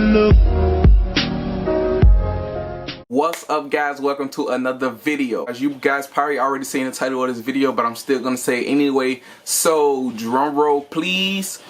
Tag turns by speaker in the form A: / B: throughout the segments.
A: look.
B: What's up, guys? Welcome to another video. As you guys probably already seen the title of this video, but I'm still gonna say it anyway. So drum roll please.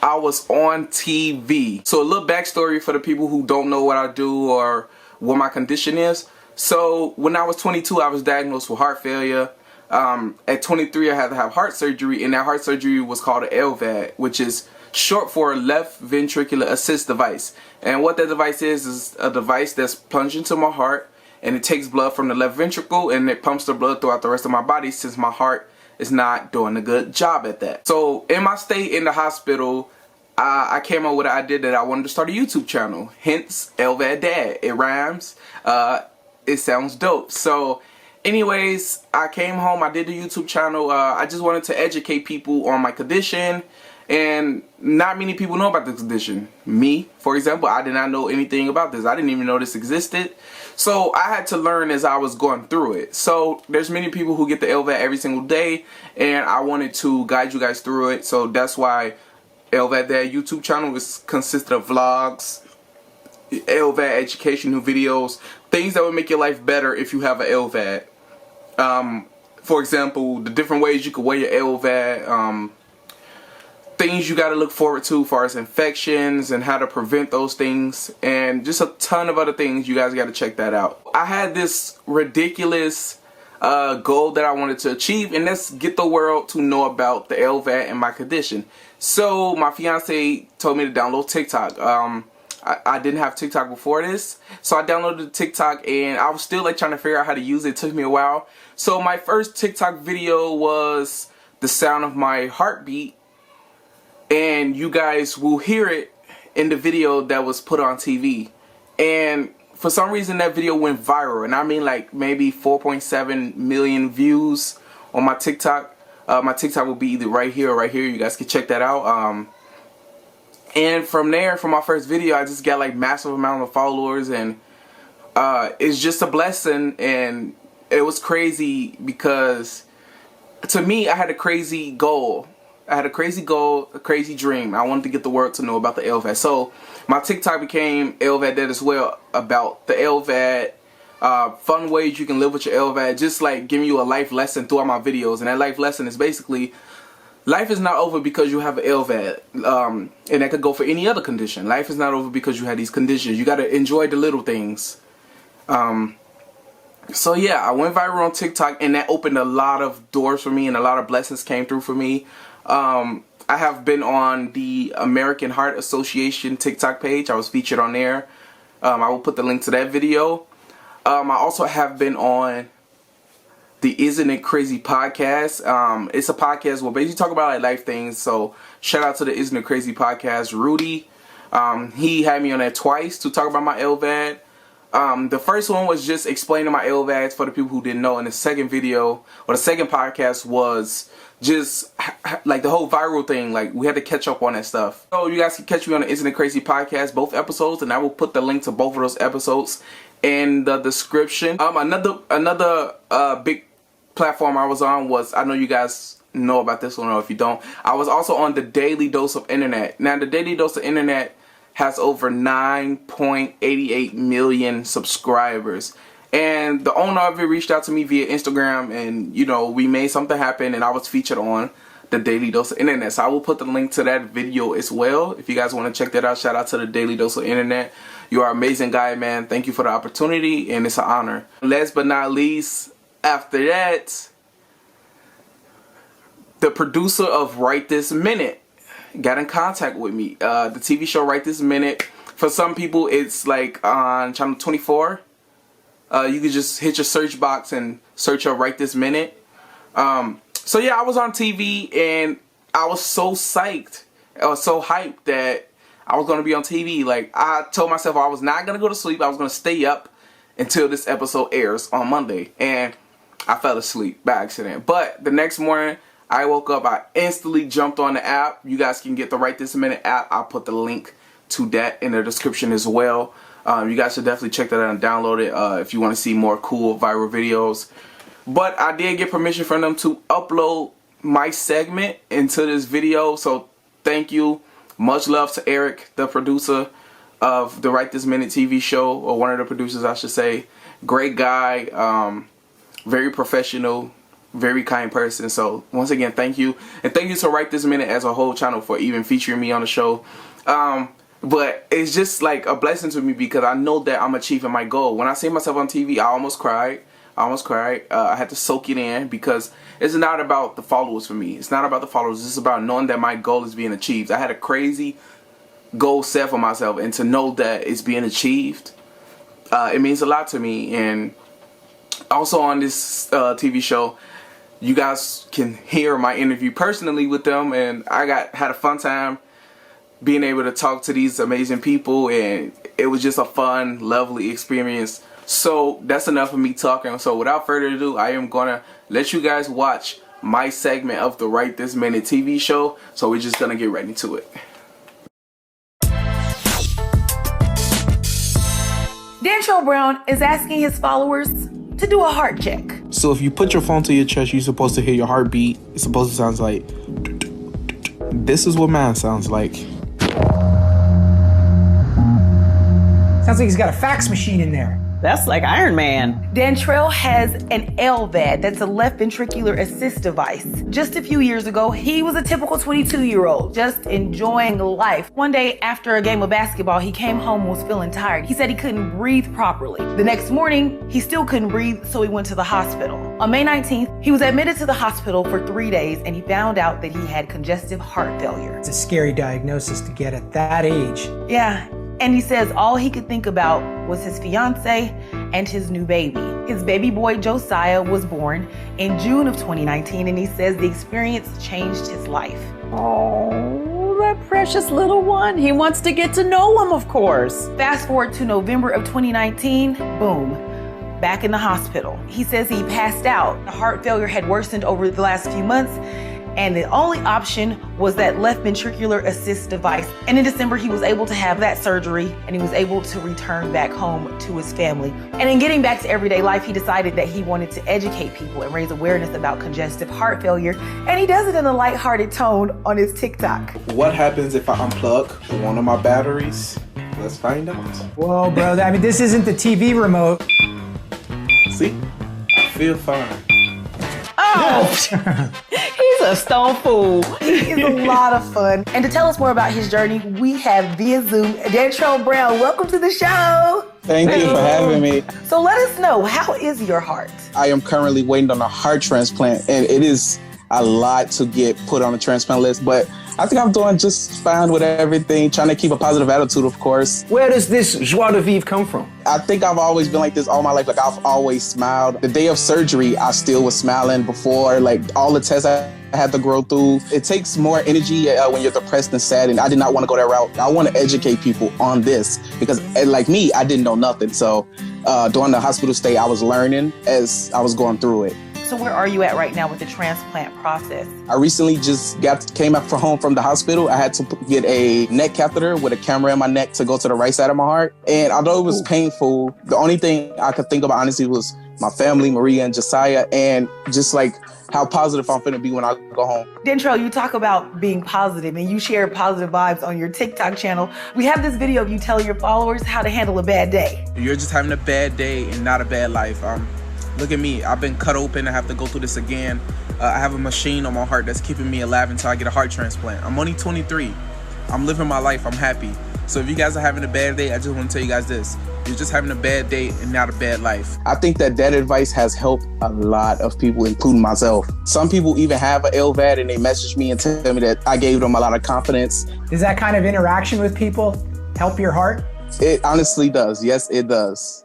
B: I was on TV. So a little backstory for the people who don't know what I do or what my condition is. So when I was 22, I was diagnosed with heart failure. At 23, I had to have heart surgery, and that heart surgery was called an LVAD, which is short for left ventricular assist device. And what that device is a device that's plunged into my heart, and it takes blood from the left ventricle and it pumps the blood throughout the rest of my body, since my heart is not doing a good job at that. So in my stay in the hospital, I came up with an idea that I wanted to start a YouTube channel, hence LVAD Dad. It rhymes, it sounds dope. So anyways, I came home, I did the YouTube channel. I just wanted to educate people on my condition, and not many people know about this condition. Me, for example, I did not know anything about this. I didn't even know this existed. So I had to learn as I was going through it. So there's many people who get the LVAD every single day, and I wanted to guide you guys through it. So that's why LVAD Dad YouTube channel is consisted of vlogs, LVAD educational videos, things that would make your life better if you have an LVAD. For example, the different ways you could wear your LVAD, things you got to look forward to as far as infections and how to prevent those things, and just a ton of other things. You guys got to check that out. I had this ridiculous goal that I wanted to achieve, and that's get the world to know about the LVAD and my condition. So my fiance told me to download TikTok. I didn't have TikTok before this, so I downloaded TikTok, and I was still like trying to figure out how to use it. It took me a while. So my first TikTok video was the sound of my heartbeat, and you guys will hear it in the video that was put on TV. And for some reason that video went viral, and I mean like maybe 4.7 million views on my TikTok. My TikTok will be either right here or right here. You guys can check that out. And from there, from my first video, I just got like massive amount of followers, and it's just a blessing. And it was crazy because to me, I had a crazy goal. I had a crazy goal, a crazy dream. I wanted to get the world to know about the LVAD. So my TikTok became LVAD Dad as well, about the LVAD, fun ways you can live with your LVAD, just like giving you a life lesson throughout my videos. And that life lesson is basically, life is not over because you have an LVAD, and that could go for any other condition. Life is not over because you have these conditions. You got to enjoy the little things. So yeah, I went viral on TikTok, and that opened a lot of doors for me, and a lot of blessings came through for me. I have been on the American Heart Association TikTok page. I was featured on there. I will put the link to that video. I also have been on the Isn't It Crazy podcast. It's a podcast where basically talk about like life things. So shout out to the Isn't It Crazy podcast, Rudy. He had me on there twice to talk about my LVAD. The first one was just explaining my LVADs for the people who didn't know, and the second video, or the second podcast, was just like the whole viral thing. Like, we had to catch up on that stuff. So you guys can catch me on the Isn't It Crazy podcast, both episodes, and I will put the link to both of those episodes in the description. Another big platform I was on was, I know you guys know about this one, or if you don't, I was also on the Daily Dose of Internet. Now, the Daily Dose of Internet has over 9.88 million subscribers, and the owner of it reached out to me via Instagram, and you know, we made something happen, and I was featured on the Daily Dose of Internet. So I will put the link to that video as well if you guys want to check that out. Shout out to the Daily Dose of Internet. You are an amazing guy, man. Thank you for the opportunity, and it's an honor. Last but not least, after that, the producer of RightThisMinute got in contact with me. The TV show RightThisMinute, for some people it's like on channel 24. You could just hit your search box and search up RightThisMinute. So yeah, I was on TV, and I was so psyched, I was so hyped that I was going to be on TV. Like, I told myself I was not going to go to sleep. I was going to stay up until this episode airs on Monday, and I fell asleep by accident. But the next morning, I woke up, I instantly jumped on the app. You guys can get the RightThisMinute app. I'll put the link to that in the description as well. You guys should definitely check that out and download it if you want to see more cool viral videos. But I did get permission from them to upload my segment into this video, so thank you. Much love to Eric, the producer of the Right This Minute TV show, or one of the producers, I should say. Great guy, very professional, very kind person. So once again, thank you. And thank you to Right This Minute as a whole channel for even featuring me on the show. But it's just like a blessing to me because I know that I'm achieving my goal. When I see myself on TV, I almost cried. I had to soak it in because it's not about the followers for me. It's not about the followers. It's about knowing that my goal is being achieved. I had a crazy goal set for myself, and to know that it's being achieved, it means a lot to me. And also on this TV show, you guys can hear my interview personally with them, and I had a fun time being able to talk to these amazing people, and it was just a fun, lovely experience. So that's enough of me talking. So without further ado, I am gonna let you guys watch my segment of the Right This Minute TV show. So we're just gonna get right into it.
A: Dantrell Brown is asking his followers to do a heart check.
B: So if you put your phone to your chest, you're supposed to hear your heartbeat. It's supposed to sound like, this is what mine sounds like.
C: Sounds like he's got a fax machine in there.
D: That's like Iron Man.
A: Dantrell has an LVAD, that's a left ventricular assist device. Just a few years ago, he was a typical 22-year-old, just enjoying life. One day after a game of basketball, he came home and was feeling tired. He said he couldn't breathe properly. The next morning, he still couldn't breathe, so he went to the hospital. On May 19th, he was admitted to the hospital for 3 days, and he found out that he had congestive heart failure.
C: It's a scary diagnosis to get at that age.
A: Yeah. And he says all he could think about was his fiance and his new baby. His baby boy Josiah was born in June of 2019, and he says the experience changed his life.
D: Oh, that precious little one. He wants to get to know him, of course.
A: Fast forward to November of 2019, boom, back in the hospital. He says he passed out. The heart failure had worsened over the last few months, and the only option was that left ventricular assist device. And in December, he was able to have that surgery, and he was able to return back home to his family. And in getting back to everyday life, he decided that he wanted to educate people and raise awareness about congestive heart failure. And he does it in a lighthearted tone on his TikTok.
B: What happens if I unplug one of my batteries? Let's find out.
C: Whoa, bro, I mean, this isn't the TV remote.
B: See? I feel fine.
D: Oh! He's a stone fool.
A: He is a lot of fun. And to tell us more about his journey, we have via Zoom Dantrell Brown. Welcome to the show.
E: Thank you for having me.
A: So let us know, how is your heart?
E: I am currently waiting on a heart transplant, and it is a lot to get put on the transplant list, but I think I'm doing just fine with everything, trying to keep a positive attitude, of course.
F: Where does this joie de vivre come from?
E: I think I've always been like this all my life. Like, I've always smiled. The day of surgery, I still was smiling before, like, all the tests I had to go through. It takes more energy when you're depressed and sad, and I did not want to go that route. I want to educate people on this because, like me, I didn't know nothing. So during the hospital stay, I was learning as I was going through it.
A: So where are you at right now with the transplant process?
E: I recently just came back from home from the hospital. I had to get a neck catheter with a camera in my neck to go to the right side of my heart. And although it was painful, the only thing I could think about, honestly, was my family, Maria and Josiah, and just like how positive I'm finna be when I go home.
A: Dantrell, you talk about being positive, and you share positive vibes on your TikTok channel. We have this video of you telling your followers how to handle a bad day.
B: You're just having a bad day and not a bad life. Look at me. I've been cut open. I have to go through this again. I have a machine on my heart that's keeping me alive until I get a heart transplant. I'm only 23. I'm living my life. I'm happy. So if you guys are having a bad day, I just want to tell you guys this. You're just having a bad day and not a bad life.
E: I think that advice has helped a lot of people, including myself. Some people even have an LVAD and they message me and tell me that I gave them a lot of confidence.
C: Does that kind of interaction with people help your heart?
E: It honestly does. Yes, it does.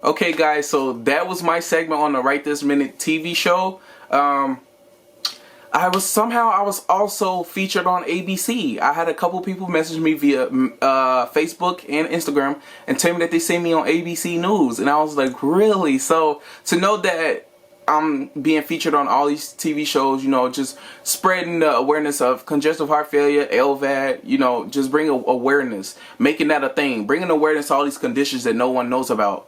B: Okay, guys, so that was my segment on the Right This Minute TV show. I was also featured on ABC. I had a couple people message me via Facebook and Instagram and tell me that they see me on ABC News, and I was like, really? So to know that I'm being featured on all these TV shows, you know, just spreading the awareness of congestive heart failure, LVAD, you know, just bring awareness, making that a thing, bringing awareness to all these conditions that no one knows about.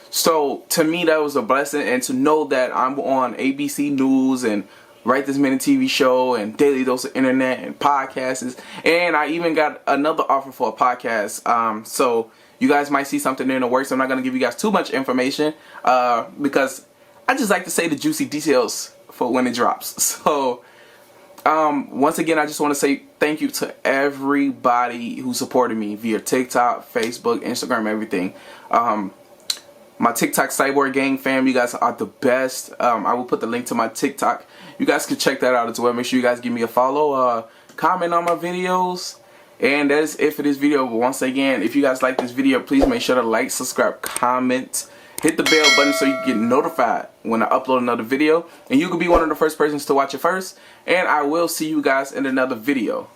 B: So to me, that was a blessing, and to know that I'm on ABC News and Right This Minute TV show and Daily Dose of Internet and podcasts. And I even got another offer for a podcast. So you guys might see something in the works. I'm not going to give you guys too much information because I just like to say the juicy details for when it drops. So once again, I just want to say thank you to everybody who supported me via TikTok, Facebook, Instagram, everything. My TikTok Cyborg Gang fam, you guys are the best. I will put the link to my TikTok. You guys can check that out as well. Make sure you guys give me a follow, comment on my videos. And that is it for this video. But once again, if you guys like this video, please make sure to like, subscribe, comment, hit the bell button so you can get notified when I upload another video. And you can be one of the first persons to watch it first. And I will see you guys in another video.